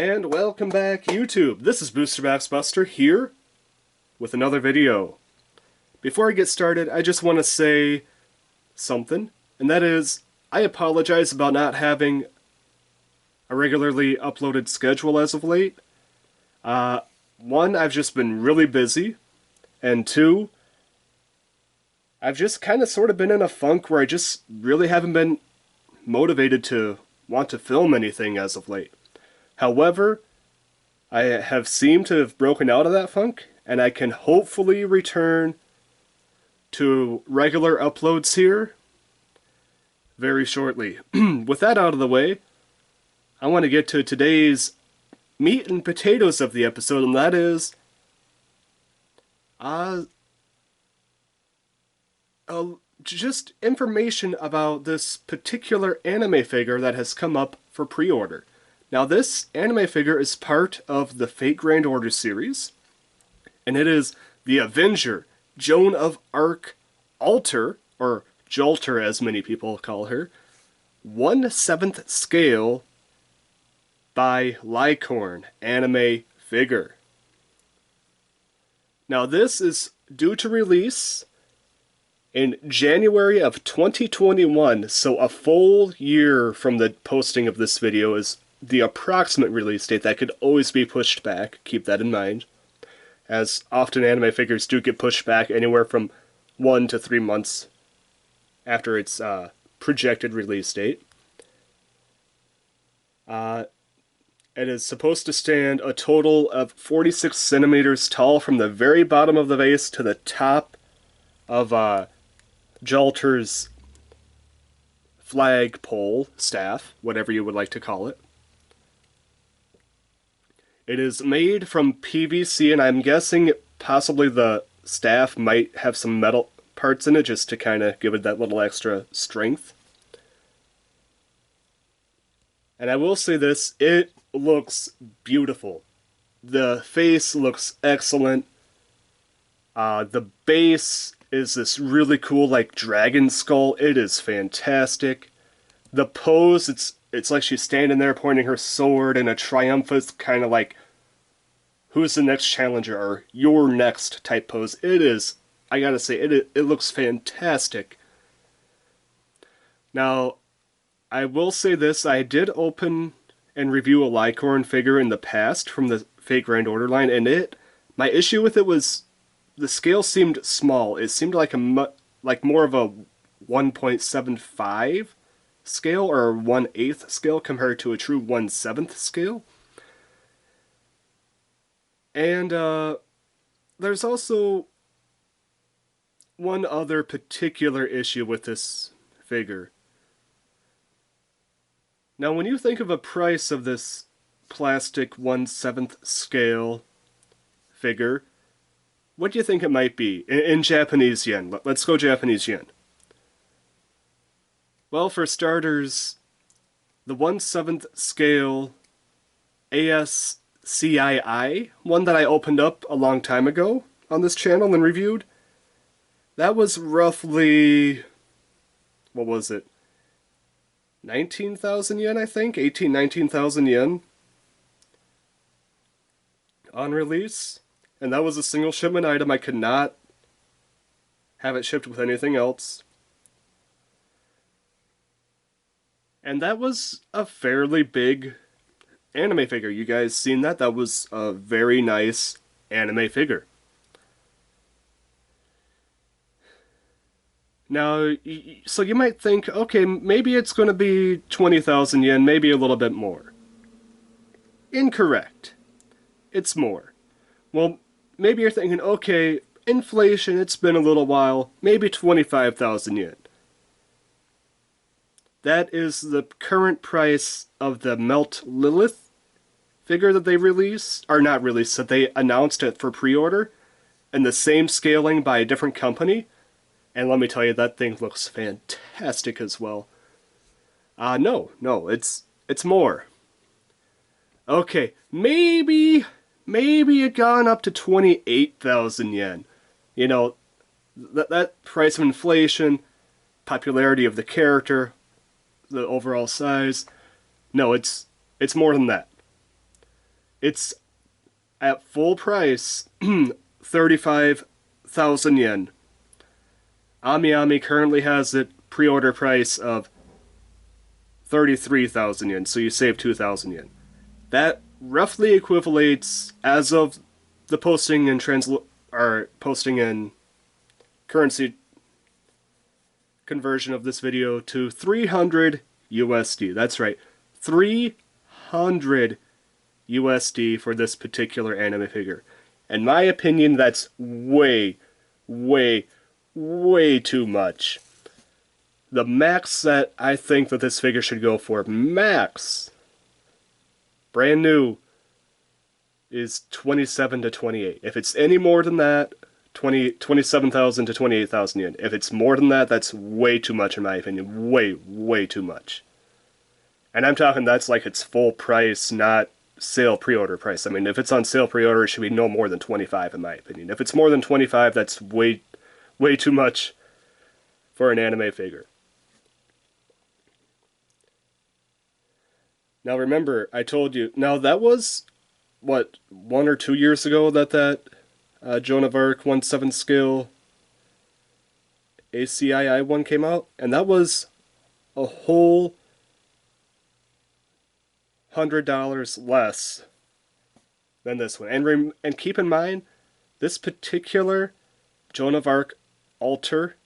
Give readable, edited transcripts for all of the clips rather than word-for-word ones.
And welcome back, YouTube. This is Booster Box Buster here with another video. Before I get started, I just want to say something, and that is, I apologize about not having a regularly uploaded schedule as of late. One, I've just been really busy, and two, I've just kind of sort of been in a funk where I just really haven't been motivated to want to film anything as of late. However, I have seemed to have broken out of that funk, and I can hopefully return to regular uploads here very shortly. With that out of the way, I want to get to today's meat and potatoes of the episode, and that is just information about this particular anime figure that has come up for pre-order. Now, this anime figure is part of the Fate Grand Order series, and it is the Avenger, Joan of Arc Alter, or Jolter as many people call her, 1/7 scale by Lycorn anime figure. Now, this is due to release in January of 2021, so a full year from the posting of this video is the approximate release date. That could always be pushed back, keep that in mind, as often anime figures do get pushed back anywhere from 1 to 3 months after its projected release date. It is supposed to stand a total of 46 centimeters tall from the very bottom of the vase to the top of Jolter's flagpole, staff, whatever you would like to call it. It is made from PVC, and I'm guessing possibly the staff might have some metal parts in it just to kind of give it that little extra strength. And I will say this, it looks beautiful. The face looks excellent. The base is this really cool, like, dragon skull. It is fantastic. The pose, it's like she's standing there pointing her sword in a triumphant kind of like, who's the next challenger, or you're next type pose. It is, I gotta say, it looks fantastic. Now, I will say this, I did open and review a Lycorn figure in the past from the Fate Grand Order line, and my issue with it was the scale seemed small. It seemed like more of a 1.75 scale or 1/8 scale compared to a true 1/7 scale. And there's also one other particular issue with this figure. Now, when you think of a price of this plastic 1/7 scale figure, what do you think it might be in Japanese yen? Let's go Japanese yen. Well, for starters, the 1/7 scale ASCII, one that I opened up a long time ago on this channel and reviewed, that was roughly, what was it? 19,000 yen, I think? 19,000 yen on release. And that was a single shipment item. I could not have it shipped with anything else. And that was a fairly big anime figure. You guys seen that? That was a very nice anime figure. Now, so you might think, okay, maybe it's going to be 20,000 yen, maybe a little bit more. Incorrect. It's more. Well, maybe you're thinking, okay, inflation, it's been a little while, maybe 25,000 yen. That is the current price of the Melt Lilith figure that they released, or not released, that they announced it for pre-order, and the same scaling by a different company. And let me tell you, that thing looks fantastic as well. No, it's more. Okay, maybe it gone up to 28,000 yen. You know, that price of inflation, popularity of the character, the overall size. No, it's more than that. It's at full price, 35,000 yen. AmiAmi currently has it pre-order price of 33,000 yen, so you save 2,000 yen. That roughly equivalates, as of the posting and posting and currency conversion of this video, to 300 USD. That's right, 300 USD for this particular anime figure. In my opinion, that's way, way, way too much. The max that I think that this figure should go for, max, brand new, is 27 to 28. If it's any more than that, 27,000 to 28,000 yen. If it's more than that, that's way too much in my opinion. Way, way too much. And I'm talking that's like its full price, not sale pre-order price. I mean, if it's on sale pre-order, it should be no more than 25 in my opinion. If it's more than 25, that's way, way too much for an anime figure. Now remember, I told you, now that was, what, 1 or 2 years ago that Joan of Arc 1/7 scale ACII one came out, and that was a whole $100 less than this one. And keep in mind, this particular Joan of Arc Alter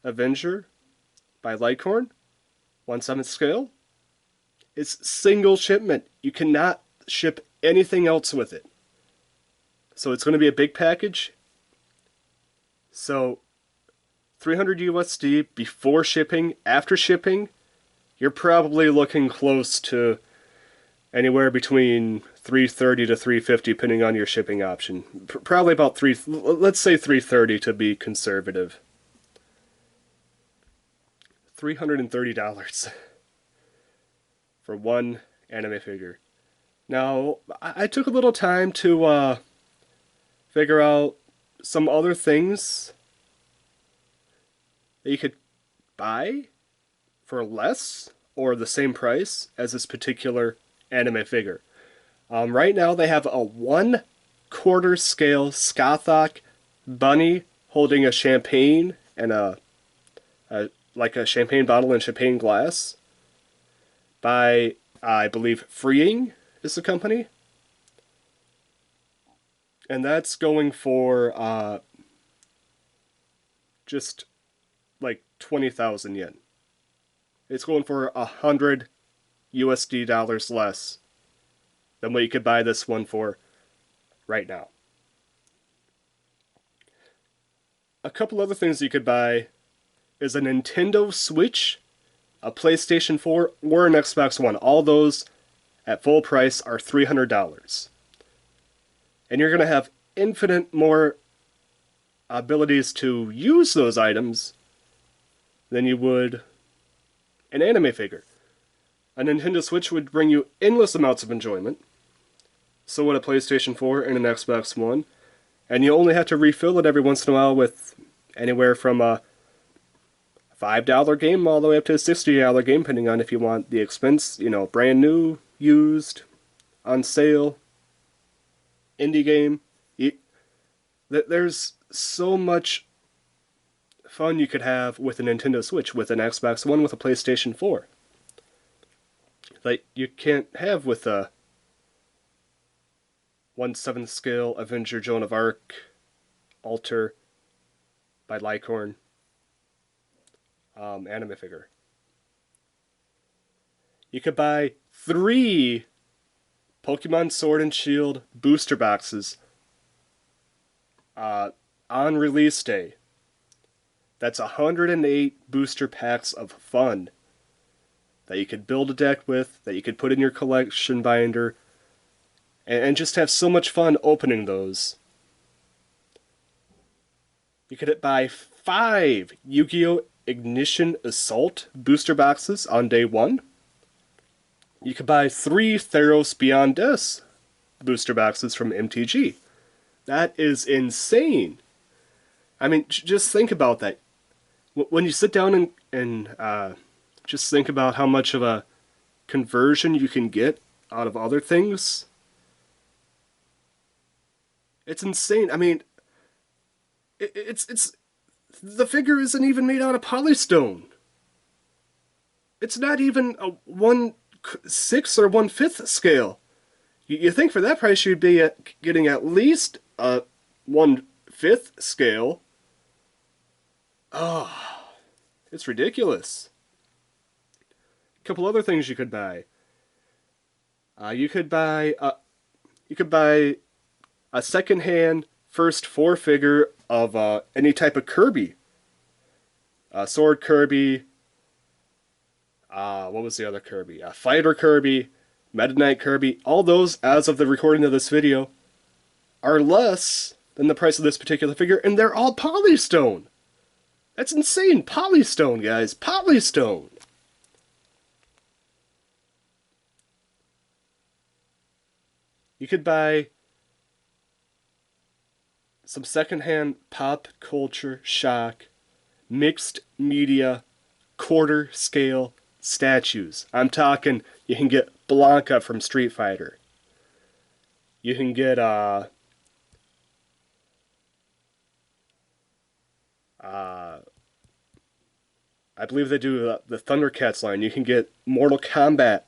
Avenger by Lycorn 1/7 scale is single shipment. You cannot ship anything else with it. So it's going to be a big package. So 300 USD before shipping. After shipping, you're probably looking close to anywhere between 330 to 350 depending on your shipping option. Probably about let's say 330 to be conservative. $330 for one anime figure. Now, I took a little time to figure out some other things that you could buy for less or the same price as this particular anime figure. Right now they have a 1/4 scale Skathok bunny holding a champagne and like a champagne bottle and champagne glass by, I believe, Freeing is the company. And that's going for just like 20,000 yen. It's going for $100 less than what you could buy this one for right now. A couple other things you could buy is a Nintendo Switch, a PlayStation 4, or an Xbox One. All those at full price are $300. And you're going to have infinite more abilities to use those items than you would an anime figure. A Nintendo Switch would bring you endless amounts of enjoyment. So would a PlayStation 4 and an Xbox One. And you only have to refill it every once in a while with anywhere from a $5 game all the way up to a $60 game, depending on if you want the expense, you know, brand new, used, on sale, indie game. There's so much fun you could have with a Nintendo Switch, with an Xbox One, with a PlayStation 4. That you can't have with a 1/7 scale Avenger Joan of Arc Alter by Lycorn anime figure. You could buy 3 Pokemon Sword and Shield booster boxes on release day. That's 108 booster packs of fun that you could build a deck with, that you could put in your collection binder, and just have so much fun opening those. You could buy 5 Yu-Gi-Oh! Ignition Assault booster boxes on day 1. You could buy 3 Theros Beyond Death booster boxes from MTG. That is insane. I mean, just think about that. When you sit down and just think about how much of a conversion you can get out of other things, It's insane. I mean, it's the figure isn't even made out of polystone. It's not even a 1/6 or 1/5 scale. You think for that price you'd be getting at least a 1/5 scale. Oh, it's ridiculous. A couple other things you could buy. You could buy a secondhand first four figure of any type of Kirby. Sword Kirby. What was the other Kirby? Fighter Kirby, Meta Knight Kirby. All those, as of the recording of this video, are less than the price of this particular figure, and they're all polystone. That's insane. Polystone, guys. Polystone. You could buy some secondhand pop culture shock, mixed media, quarter scale statues. I'm talking, you can get Blanca from Street Fighter. You can get I believe they do the Thundercats line. You can get Mortal Kombat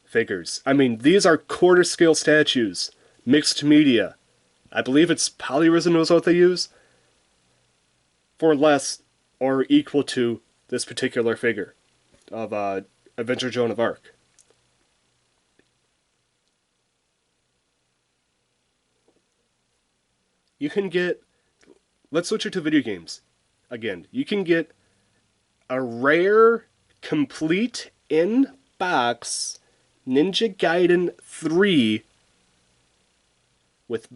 figures. I mean, these are quarter scale statues, mixed media. I believe it's polyresin is what they use, for less or equal to this particular figure of Avenger Joan of Arc. You can get, let's switch it to video games. Again, you can get a rare, complete in-box Ninja Gaiden 3 with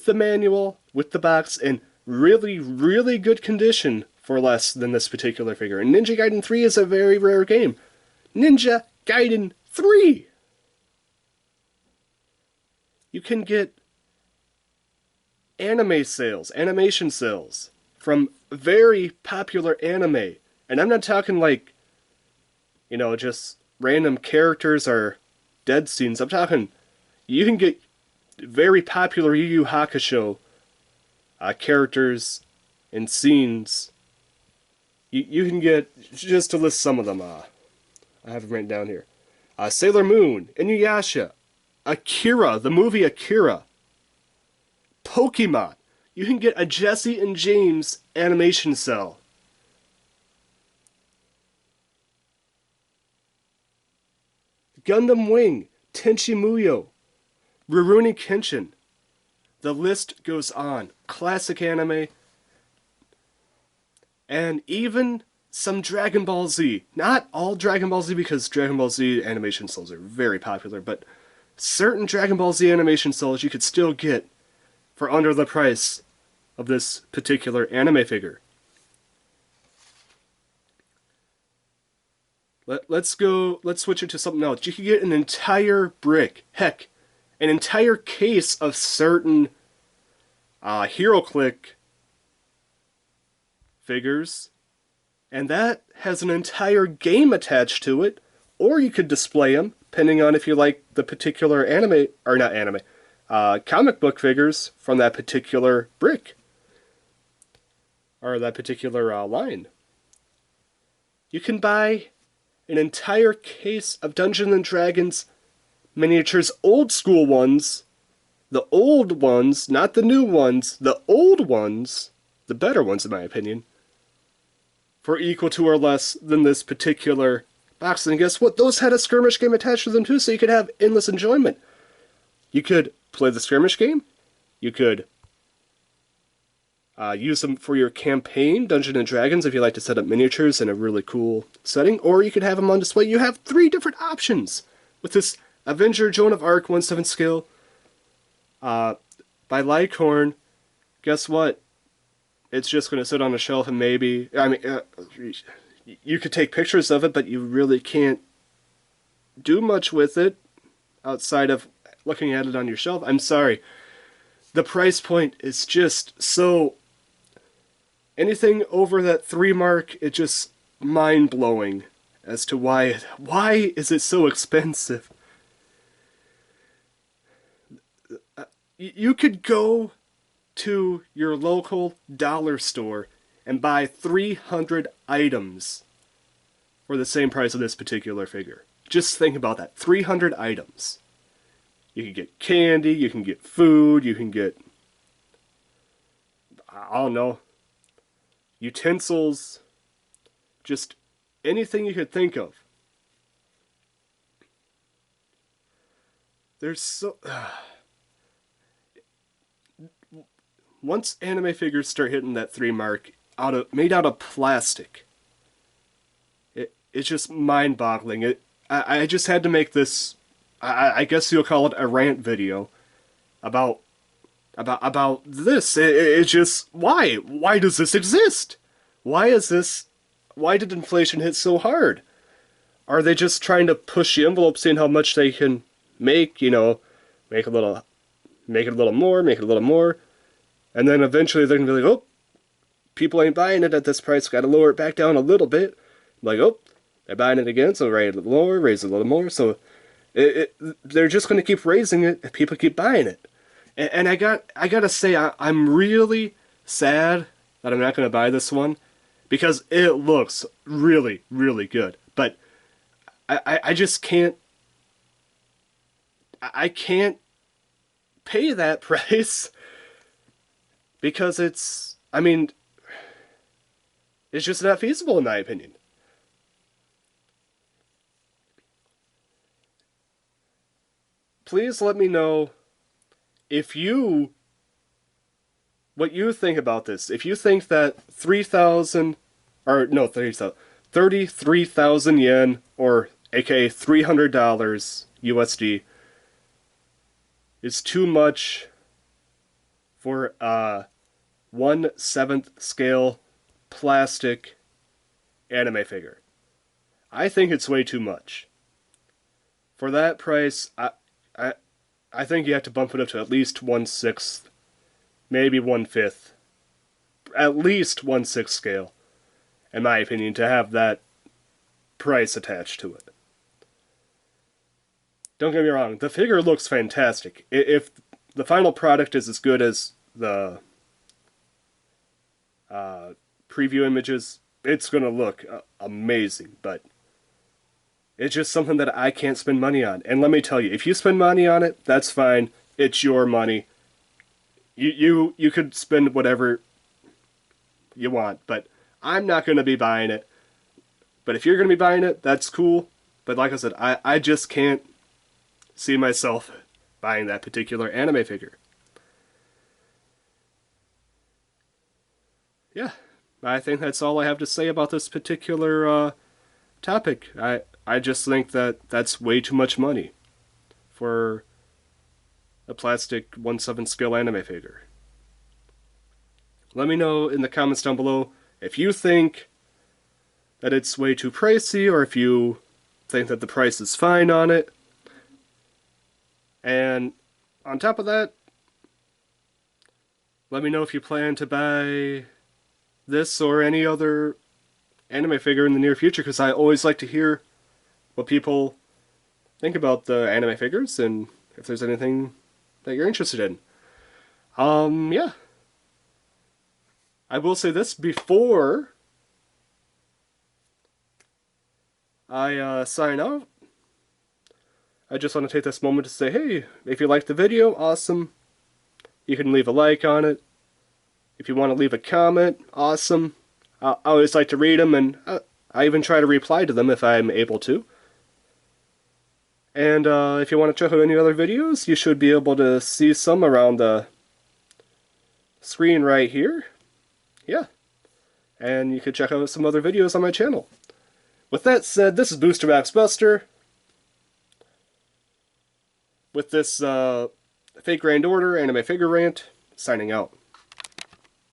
the manual, with the box, in really, really good condition for less than this particular figure. And Ninja Gaiden 3 is a very rare game. Ninja Gaiden 3! You can get anime sales, animation sales, from very popular anime. And I'm not talking like, you know, just random characters or dead scenes. I'm talking, you can get very popular Yu Yu Hakusho characters and scenes. You can get, just to list some of them, I have them written down here. Sailor Moon, Inuyasha, Akira, the movie Akira, Pokemon. You can get a Jesse and James animation cell. Gundam Wing, Tenchi Muyo, Rurouni Kenshin. The list goes on. Classic anime. And even some Dragon Ball Z. Not all Dragon Ball Z, because Dragon Ball Z animation cells are very popular, but certain Dragon Ball Z animation cells you could still get for under the price of this particular anime figure. Let's switch it to something else. You can get an entire brick, heck, an entire case of certain HeroClick figures, and that has an entire game attached to it, or you could display them, depending on if you like the particular anime, or not anime, comic book figures from that particular brick, or that particular line. You can buy an entire case of Dungeons and Dragons miniatures, old school ones, the old ones, not the new ones, the old ones, the better ones in my opinion, for equal to or less than this particular box. And guess what? Those had a skirmish game attached to them too, so you could have endless enjoyment. You could play the skirmish game, you could use them for your campaign, Dungeons and Dragons, if you like to set up miniatures in a really cool setting, or you could have them on display. You have 3 different options with this Avenger Joan of Arc 1/7 scale by Lycorn. Guess what? It's just going to sit on a shelf, and maybe, I mean, you could take pictures of it, but you really can't do much with it outside of looking at it on your shelf. I'm sorry. The price point is just so... anything over that 3 mark, it's just mind-blowing as to why is it so expensive. You could go to your local dollar store and buy 300 items for the same price of this particular figure. Just think about that. 300 items. You can get candy, you can get food, you can get, I don't know, utensils, just anything you could think of. There's so... Once anime figures start hitting that 3 mark, made out of plastic, it's just mind-boggling. I just had to make this, I guess you'll call it a rant video about this. It's just, why? Why does this exist? Why did inflation hit so hard? Are they just trying to push the envelope, seeing how much they can make, you know, make it a little more, and then eventually they're going to be like, oh, people ain't buying it at this price, got to lower it back down a little bit. Like, oh, they're buying it again, so raise it a little lower, raise it a little more. So they're just going to keep raising it if people keep buying it. And I gotta say, I'm really sad that I'm not going to buy this one, because it looks really, really good. But I just can't, I can't pay that price, because it's just not feasible in my opinion. Please let me know what you think about this. If you think that 33,000 yen, or aka $300 USD, is too much for a 1/7 scale plastic anime figure. I think it's way too much. For that price, I think you have to bump it up to at least 1/6, maybe 1/5, at least 1/6 scale, in my opinion, to have that price attached to it. Don't get me wrong, the figure looks fantastic. If the final product is as good as the preview images, it's going to look amazing, but it's just something that I can't spend money on. And let me tell you, if you spend money on it, that's fine. It's your money. You could spend whatever you want, but I'm not going to be buying it. But if you're going to be buying it, that's cool. But like I said, I just can't see myself buying that particular anime figure. Yeah, I think that's all I have to say about this particular topic. I just think that that's way too much money for a plastic 1/7 scale anime figure. Let me know in the comments down below if you think that it's way too pricey, or if you think that the price is fine on it. And on top of that, let me know if you plan to buy this or any other anime figure in the near future, because I always like to hear what people think about the anime figures, and if there's anything that you're interested in. Yeah. I will say this before I sign out. I just want to take this moment to say, hey, if you liked the video, awesome. You can leave a like on it. If you want to leave a comment, awesome. I always like to read them, and I even try to reply to them if I'm able to. And if you want to check out any other videos, you should be able to see some around the screen right here. Yeah. And you can check out some other videos on my channel. With that said, this is Booster Box Buster with this Fake Grand Order anime figure rant, signing out.